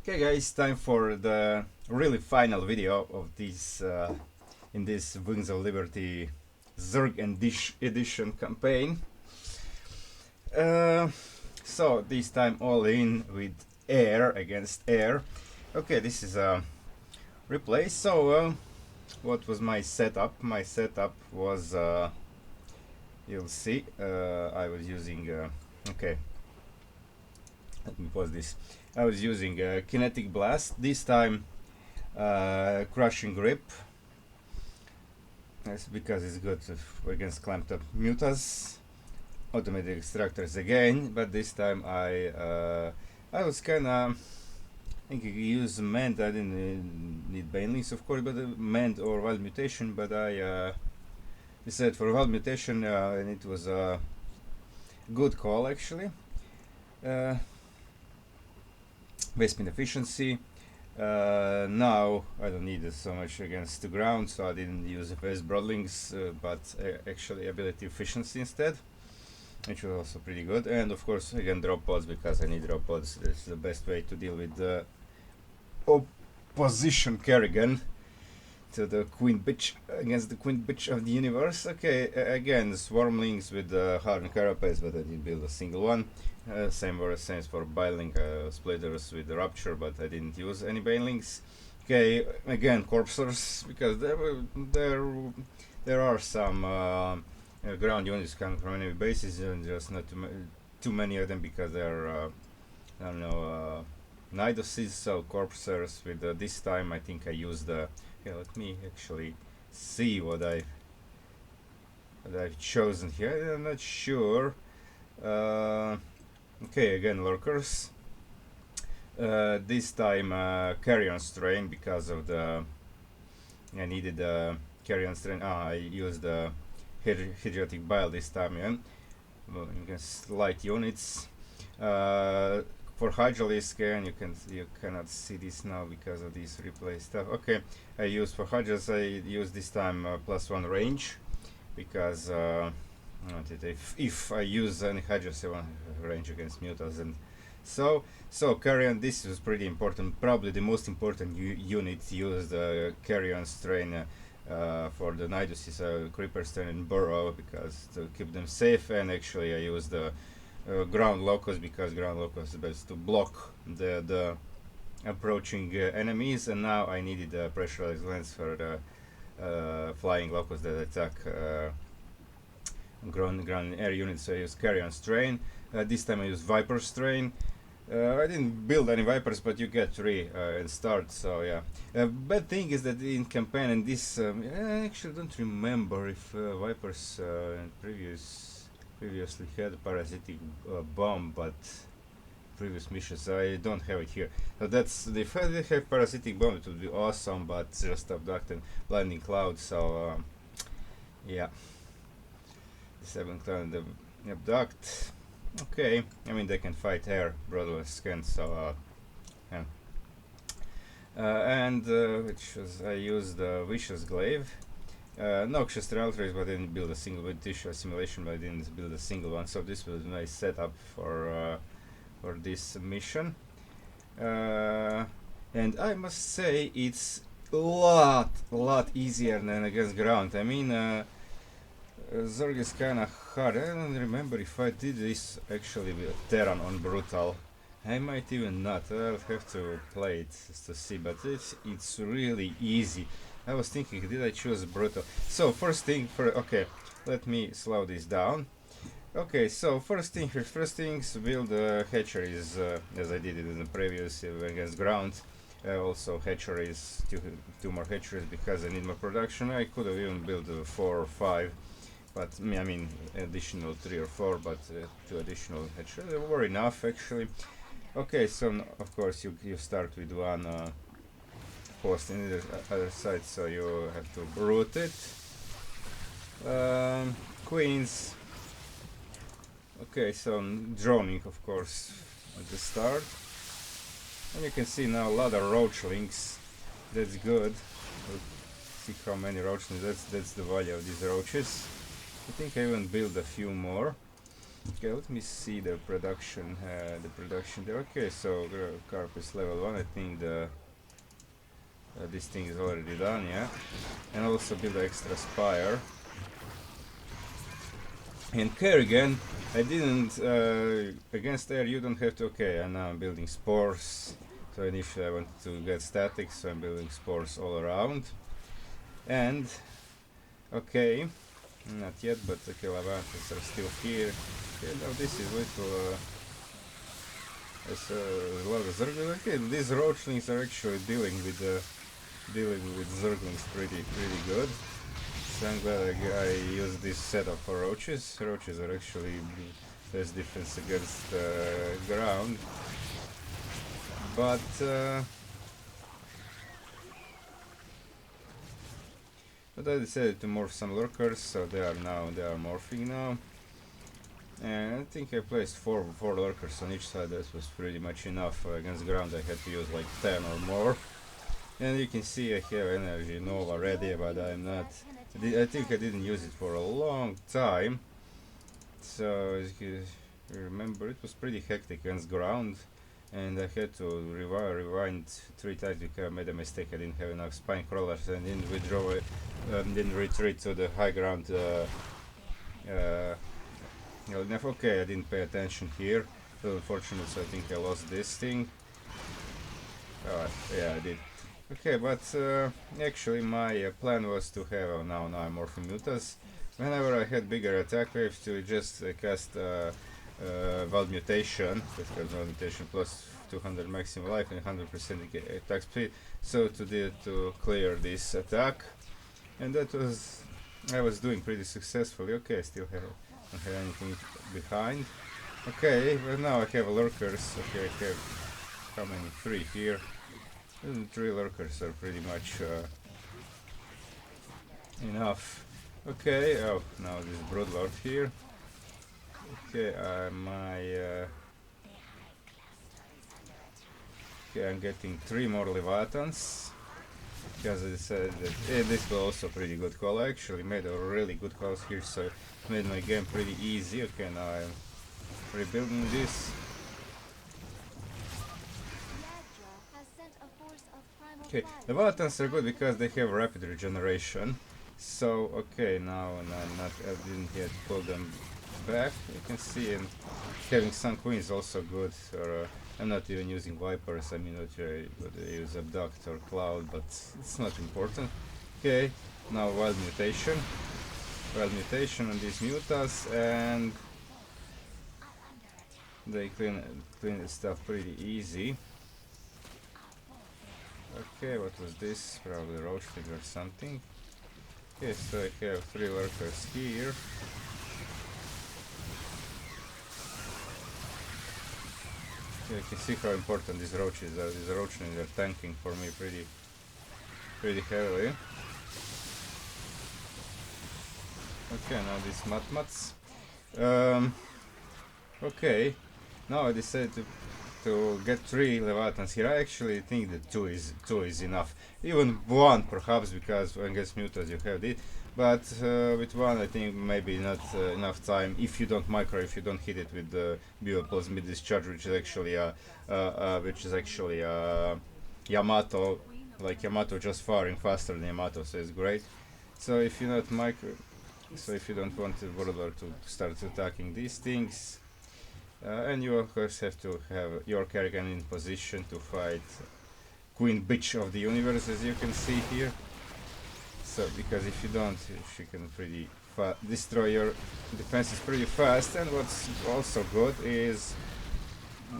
Okay guys, time for the really final video of this in this Wings of Liberty Zerg and Dish edition campaign. So this time all in with air against air. Okay, this is a replay. So what was my setup? My setup was you'll see I was using okay, let me pause this. I was using Kinetic Blast, this time Crushing Grip. That's because it's good against clamped up mutas. Automatic extractors again, but this time I was kinda thinking to use Mend. I didn't need Banelings of course, but Mend or Wild Mutation, but I decided for Wild Mutation and it was a good call actually. Base spin efficiency. Now I don't need it so much against the ground, so I didn't use FS Broadlings, but actually ability efficiency instead, which was also pretty good. And of course again drop pods, because I need drop pods. This is the best way to deal with the opposition Kerrigan to the Queen Bitch, against the Queen Bitch of the universe. Okay, again Swarmlings with Hardened Carapace, but I did build a single one. Same for Biling Splitters with the Rupture, but I didn't use any Banelings. Okay, again Corpsers, because there are some ground units coming from enemy bases, and just not too many of them, because they're I don't know, Nidoses. So Corpsers with this time I think I used the let me actually see what I've chosen here. I'm not sure. Okay, again Lurkers. This time Carrion Strain, because of the I needed the Carrion Strain. I used the Hydrotic Bile this time. Yeah, well, you can light units. For Hydralisk, and you cannot see this now because of this replay stuff. Okay, I use for Hydras. I use this time +1 range, because if I use any Hydras, I want range against mutas. And so Carrion, this is pretty important, probably the most important unit used Carrion Strain for the Nidoses, Creeper Strain and Burrow, because to keep them safe. And actually I use the Ground Locust, because Ground Locust is best to block the approaching enemies. And now I needed a pressurized lens for the Flying Locust that attack ground air units. So I use Carrion Strain. This time I use Viper Strain. I didn't build any Vipers, but you get 3 and start, so yeah. Bad thing is that in campaign, and this I actually don't remember if Vipers previously had Parasitic Bomb, but previous missions I don't have it here. So that's, if I did have Parasitic Bomb it would be awesome, but just Abduct and Blinding Cloud. So yeah, Disabling Cloud and the Abduct. Okay, I mean they can fight air, Broadless scan, so yeah. And which was, I used Vicious Glaive. Noxious Trailtrace, but I didn't build a single with Tissue Assimilation, but I didn't build a single one, so this was a nice setup for this mission. And I must say it's a lot easier than against ground. I mean Zerg is kinda hard. I don't remember if I did this actually with Terran on Brutal. I might even not. I'll have to play it just to see, but it's really easy. I was thinking, did I choose Brutal? So first thing, okay, let me slow this down. Okay, so first things, build hatcheries as I did it in the previous against ground. Also hatcheries, two more hatcheries, because I need more production. I could have even built 4 or 5, but I mean additional 3 or 4, but 2 additional hatcheries were enough actually. Okay, so of course you start with one post in the other side, so you have to root it. Queens. Okay, so droning of course at the start, and you can see now a lot of roachlings. That's good. We'll see how many roachlings. That's the value of these roaches. I think I even build a few more. Okay, let me see the production. The production there. Okay, so carp is level 1. I think the this thing is already done, yeah. And also build an extra spire. And Kerrigan, I didn't, against air you don't have to, okay, and now I'm building spores. So initially I wanted to get static, so I'm building spores all around. And, okay, not yet, but okay, Levantes are still here. Okay, now this is little, there's a lot of Zerglings. Okay, these Roachlings are actually dealing with Zerglings pretty good. So I'm glad I used this setup for roaches. Roaches are actually best defense against ground. But I decided to morph some lurkers, so they are morphing now. And I think I placed four lurkers on each side. That was pretty much enough. Against ground I had to use like 10 or more. And you can see I have energy nova ready, but I'm not. I think I didn't use it for a long time. So as you remember, it was pretty hectic against ground, and I had to rewind 3 times because I made a mistake. I didn't have enough spine crawlers and didn't withdraw it, didn't retreat to the high ground. Okay, I didn't pay attention here. So unfortunately, so I think I lost this thing. Yeah, I did. Okay, but actually my plan was to have now I'm morphing mutas. Whenever I had bigger attack waves, to just cast Wild Mutation, because Wild Mutation plus 200 maximum life and 100% attack speed. So to clear this attack, and that was I was doing pretty successfully. Okay, I still don't have anything behind. Okay, well now I have lurkers. Okay, I have how many? 3 here. And 3 lurkers are pretty much enough. Okay, oh, now this Broodlord here. Okay, okay, I'm getting 3 more Leviathans. Because I decided that this was also pretty good call. I actually made a really good calls here, so it made my game pretty easy. Okay, now I'm rebuilding this. Okay, the Leviathans are good because they have rapid regeneration. So okay, now I didn't yet pull them back. You can see, and having Sun Queen is also good. Or I'm not even using Vipers. I mean, what I use Abduct or Cloud, but it's not important. Okay, now Wild Mutation on these mutas, and they clean the stuff pretty easy. Okay, what was this? Probably Roachling or something. Okay, so I have 3 workers here. Okay, you can see how important these roaches are. These roachlings are tanking for me pretty heavily. Okay, now these matmats. Okay, now I decided to get 3 Leviathans here. I actually think that 2 is enough. Even 1 perhaps, because against mutas you have it. But with 1 I think maybe not enough time if you don't hit it with the Bio plus mid discharge, which is actually Yamato, like Yamato just firing faster than Yamato, so it's great. So if you not if you don't want the Warlord to start attacking these things, and you of course have to have your Kerrigan in position to fight Queen Bitch of the Universe, as you can see here. So because if you don't, she can pretty destroy your defenses pretty fast. And what's also good is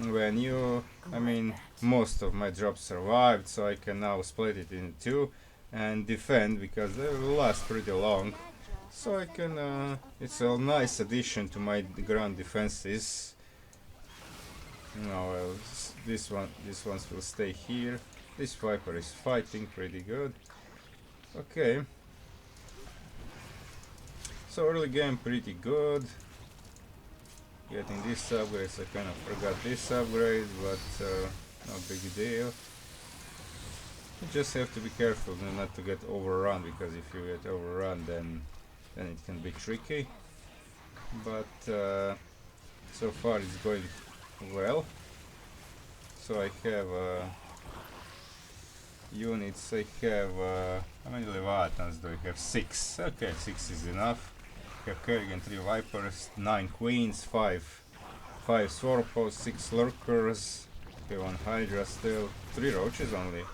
when most of my drops survived, so I can now split it in 2 and defend, because they will last pretty long. So I can, it's a nice addition to my ground defenses. Now these ones will stay here. This Viper is fighting pretty good. Okay. So early game pretty good. Getting these upgrades, I kind of forgot this upgrade, but no big deal. You just have to be careful not to get overrun, because if you get overrun then it can be tricky. But So far it's going well. So I have units. I have how many Leviathans do I have? 6. Okay, 6 is enough. I have Kerrigan, 3 Vipers, 9 Queens, 5 Swarpos, 6 Lurkers. Okay, 1 Hydra still, 3 Roaches only.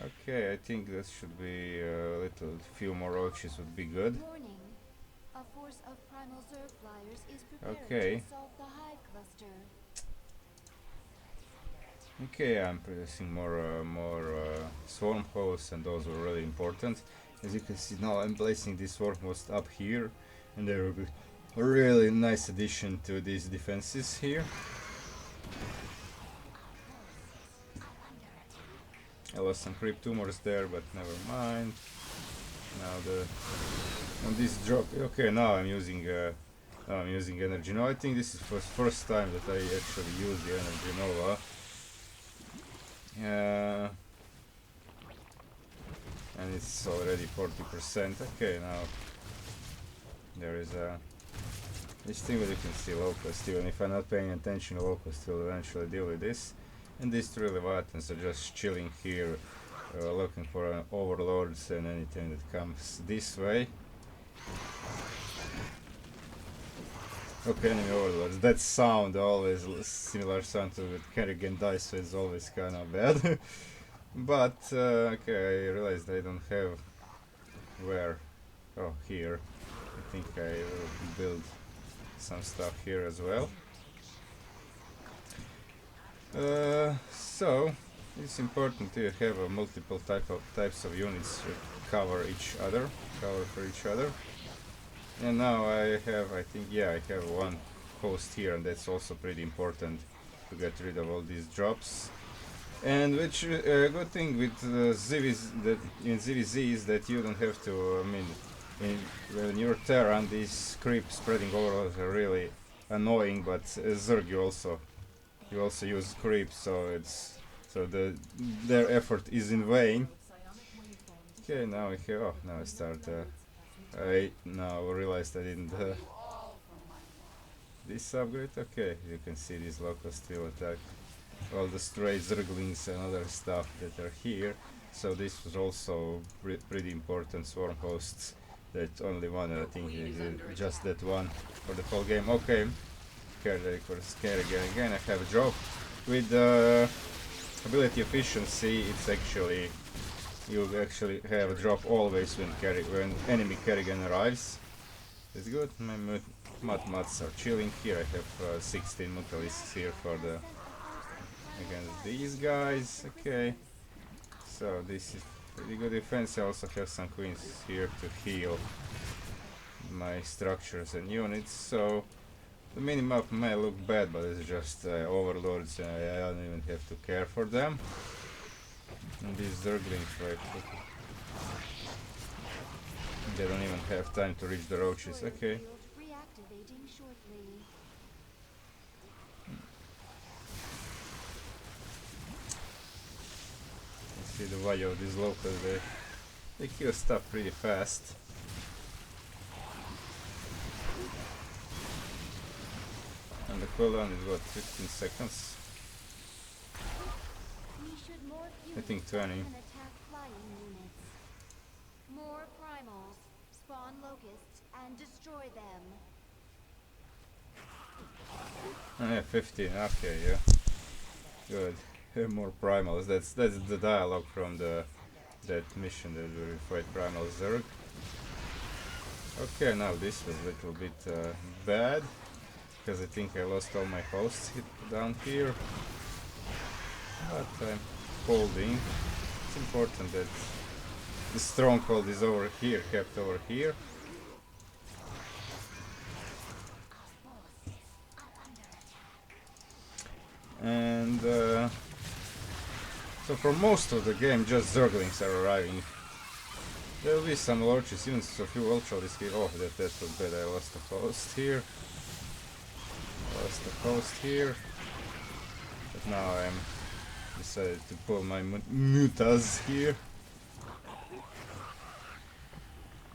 Okay, I think that should be a little few more Roaches would be good. Warning. A force of primal Zerg flyers is preparing Okay. to assault the hive cluster. Okay, I'm producing more swarm hosts, and those were really important. As you can see now, I'm placing this swarm host up here, and they will be a really nice addition to these defenses here. I lost some creep tumors there, but never mind. Now on this drop. Okay, now I'm using energy. No, I think this is first time that I actually use the energy nova. And it's already 40%. Okay, now there is a this thing that you can see locust. Even if I'm not paying attention, locust will eventually deal with this. And these 3 Leviathans are just chilling here, looking for overlords and anything that comes this way. Okay, enemy overlords. That sound always similar sound to the Kerrigan dice, so it's always kind of bad. But okay, I realized I don't have where. Oh, here. I think I will build some stuff here as well. So it's important to have a multiple types of units to cover for each other. And now I think, yeah, I have 1 host here, and that's also pretty important to get rid of all these drops. And which good thing with that in ZVZ is that you don't have to. I mean, when you're Terran, these creep spreading overloads are really annoying. But Zerg, you also use creep, so their effort is in vain. Okay, now I have. Oh, now I start. I now realized I didn't. This upgrade. Okay, you can see these locals still attack all the stray Zerglings and other stuff that are here. So this was also pretty important swarm hosts. That only one, I think, just that one for the whole game. Okay, Kerrigan again. I have a drop with ability efficiency. It's actually you actually have a drop always when enemy Kerrigan arrives. It's good. My mats are chilling here. I have 16 Mutalisks here for the against these guys. Okay, so this is pretty good defense. I also have some queens here to heal my structures and units. So the minimap may look bad, but it's just overlords, and I don't even have to care for them. And these Zerglings, right? They don't even have time to reach the roaches. Okay. Reactivating shortly. See the value of these locals, they kill stuff pretty fast. And the cooldown is what, 15 seconds? I think 20. And attack flying units. More primals. Spawn locusts and destroy them. Oh, yeah, 15. Okay, yeah. Good. More primals. That's the dialogue from that mission that we fight primal Zerg. Okay, now this was a little bit bad because I think I lost all my hosts down here. But I'm holding. It's important that the stronghold is over here, kept over here. And so for most of the game, just Zerglings are arriving. There will be some lurches, even so few ultralists here. Oh, that was bad. I lost a host here. But now I'm decided to pull my mutas here.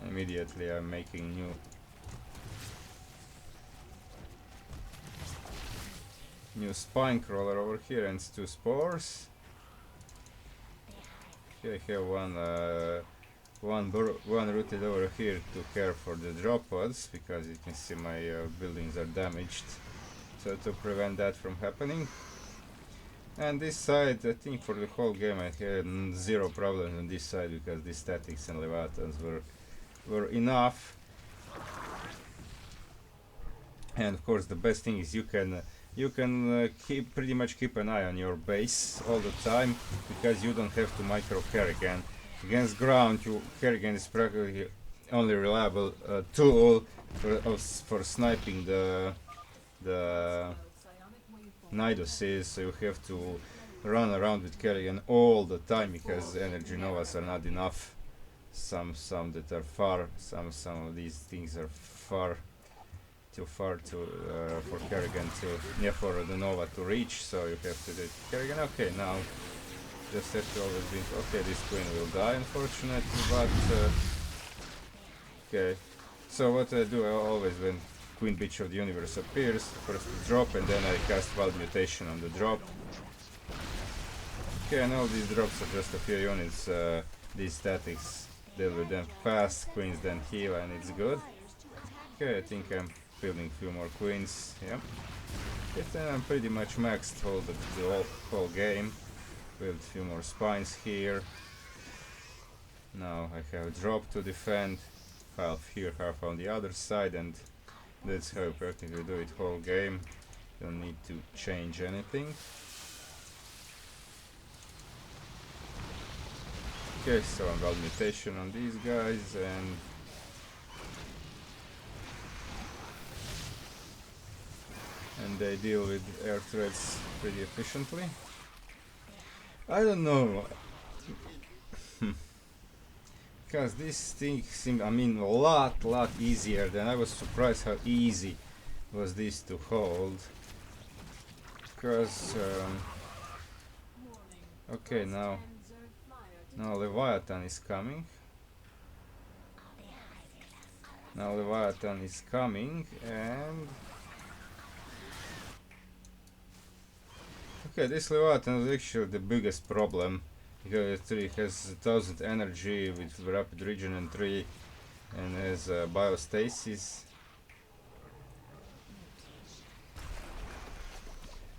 Immediately I'm making new new spine crawler over here and 2 spores. Okay, I have one rooted over here to care for the drop pods, because you can see my buildings are damaged. So to prevent that from happening. And this side, I think for the whole game I had zero problems on this side, because the statics and leviathans were enough. And of course the best thing is you can pretty much keep an eye on your base all the time, because you don't have to micro Kerrigan. Against ground, Kerrigan is practically only reliable tool for sniping the Nidoses, so you have to run around with Kerrigan all the time, because energy novas are not enough. Some that are far, some of these things are too far for Kerrigan for the Nova to reach, so you have to do it. Kerrigan, okay, now just have to always be, okay, this queen will die unfortunately, but okay. So what I do, I always, when Queen Bitch of the Universe appears, first the drop, and then I cast Wild Mutation on the drop. Okay, and all these drops are just a few units, these statics deal with them fast, queens then heal, and it's good. Okay, I think I'm building a few more queens, yeah. Then I'm pretty much maxed the whole game. Build a few more spines here. Now I have a drop to defend, half here, half on the other side, and that's how you practically do it whole game. Don't need to change anything. Okay, so I'm Wild Mutation on these guys, and they deal with air threats pretty efficiently. I don't know, because this thing seemed, I mean, a lot easier than I was surprised how easy was this to hold. Because okay, now Leviathan is coming. Now Leviathan is coming, and okay, this Leviathan is actually the biggest problem, because it has 1000 energy with rapid regen and 3, and has biostasis.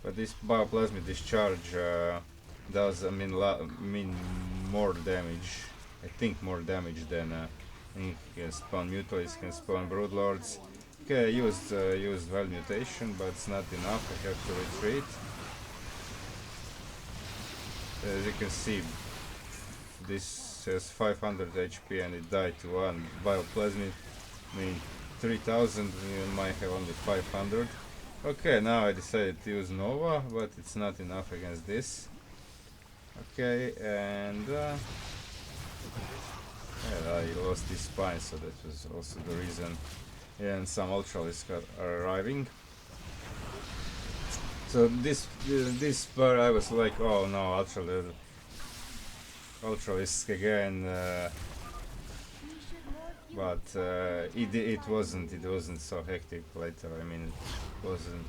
But this bioplasmic discharge does, I mean more damage. I think more damage than he can spawn mutants, can spawn broodlords. Okay, I used Wild Mutation, but it's not enough. I have to retreat. As you can see, this has 500 HP and it died to 1 bioplasmic. I mean 3000, you might have only 500. Okay, now I decided to use Nova, but it's not enough against this. Okay, and I lost this spine, so that was also the reason. And some Ultralisks are arriving. So this part I was like, oh no, Ultralisk again, but it wasn't so hectic later. I mean, it wasn't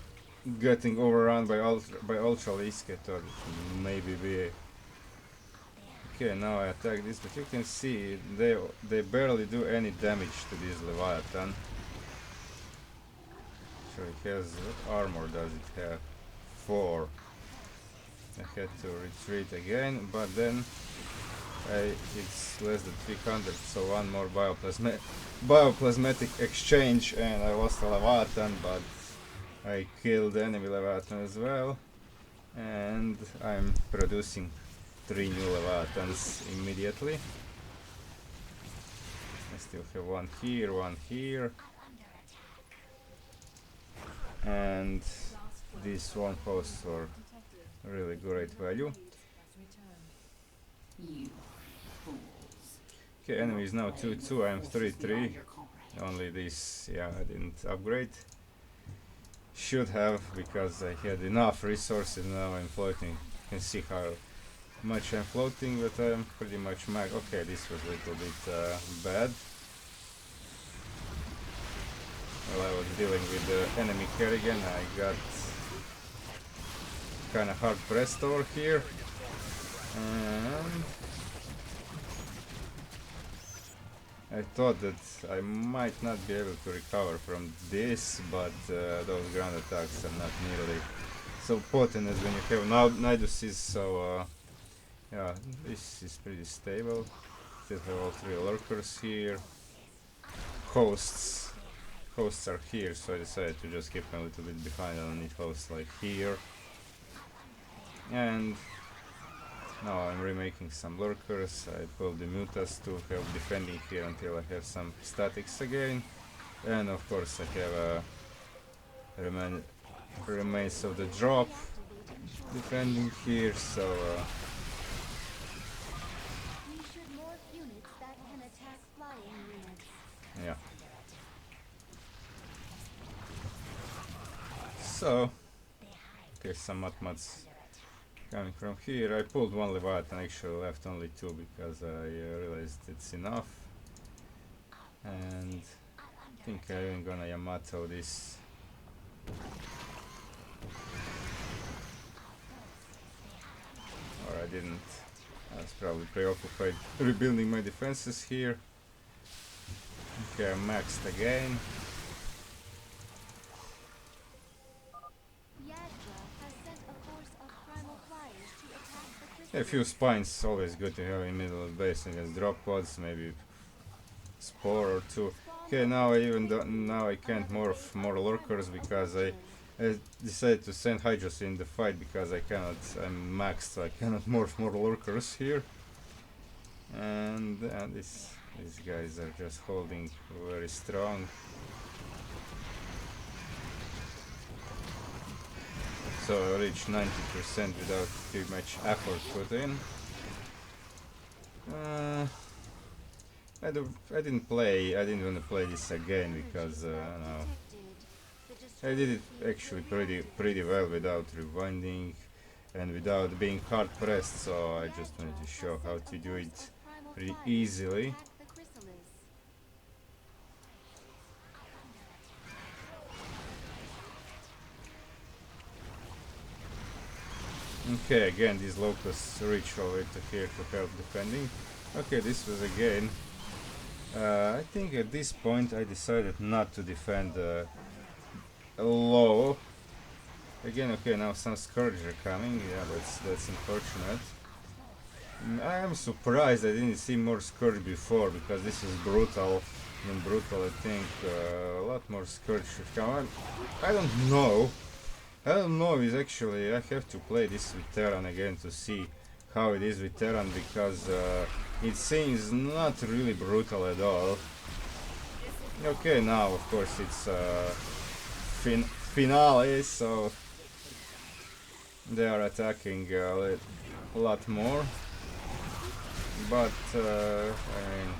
getting overrun by Ultralisk. I thought maybe be. Okay, now I attack this, but you can see they barely do any damage to this Leviathan. So it has, what armor does it have? 4. I had to retreat again, but then it's less than 300, so one more bioplasmatic exchange and I lost a Leviathan, but I killed the enemy Leviathan as well, and I'm producing 3 new Leviathans immediately. I still have one here, and this one host for really great value. Okay, enemy is now 2-2, I am 3-3. Only this, yeah, I didn't upgrade. Should have, because I had enough resources. Now I'm floating. You can see how much I'm floating, but I'm pretty much max. Okay, this was a little bit bad. While I was dealing with the enemy Kerrigan, I got kinda hard pressed over here. And I thought that I might not be able to recover from this, but those ground attacks are not nearly so potent as when you have Niduses, so yeah, this is pretty stable. Still have all three lurkers here. Hosts are here, so I decided to just keep them a little bit behind. I don't need hosts like here. And now I'm remaking some lurkers. I pulled the mutas to help defending here until I have some statics again. And of course I have remains of the drop defending here, so We should morph units that can attack flying units. yeah. So, okay, some matmats coming from here. I pulled one Leviathan, actually left only two because I realized it's enough. And I think I'm even gonna Yamato this. Or I didn't. I was probably preoccupied rebuilding my defenses here. Okay, I'm maxed again. Yadra has sent a force of primal flyers to attack the A chrysalis. few spines always good to have in middle of base against drop pods, maybe spore or two. Okay, now now I can't morph more lurkers because I decided to send Hydras in the fight because I'm maxed, so I cannot morph more lurkers here. And these guys are just holding very strong. So I reached 90% without too much effort put in. I didn't want to play this again because no. I did it actually pretty well without rewinding and without being hard pressed, so I just wanted to show how to do it pretty easily. Okay, again these locusts reach over to here to help defending. Okay, this was again. I think at this point I decided not to defend low. Again, okay, now some Scourge are coming. Yeah, that's unfortunate. I am surprised I didn't see more Scourge before because this is brutal. And brutal, I think a lot more Scourge should come. I don't know. I don't know. Is actually I have to play this with Terran again to see how it is with Terran because it seems not really brutal at all. Okay, now of course it's finale, so they are attacking a lot more. But I mean,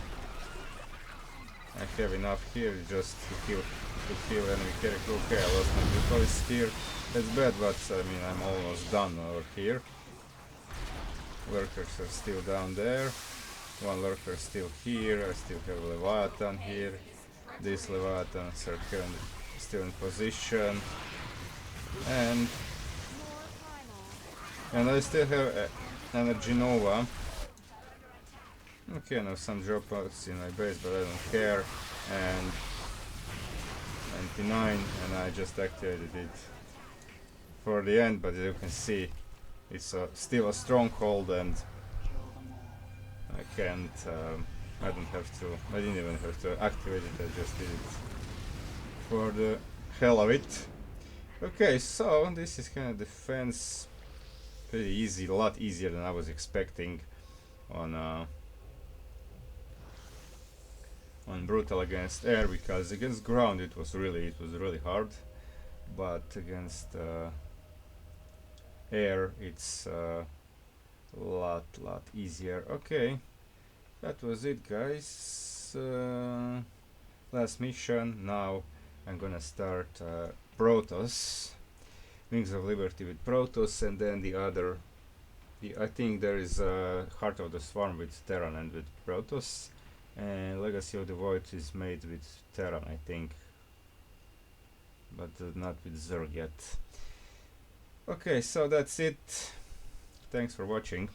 I have enough here just to kill enemy character. Okay, I lost my Butolis here. That's bad, but I mean I'm almost done over here. Lurkers are still down there. One lurker still here. I still have Leviathan here. These Leviathans are still in position. And I still have Energy Nova. Okay, now some dropouts in my base, but I don't care. And 99, and I just activated it for the end, but as you can see, it's still a stronghold, and I can't. I didn't even have to activate it. I just did it for the hell of it. Okay, so this is kind of defense, pretty easy, a lot easier than I was expecting on brutal against air, because against ground it was really hard, but against air it's a lot easier. Okay, that was it, guys. Last mission. Now I'm gonna start Protoss, Wings of Liberty with Protoss, and then I think there is Heart of the Swarm with Terran and with Protoss, and Legacy of the Void is made with Terran, I think, but not with Zerg yet. Okay, so that's it. Thanks for watching.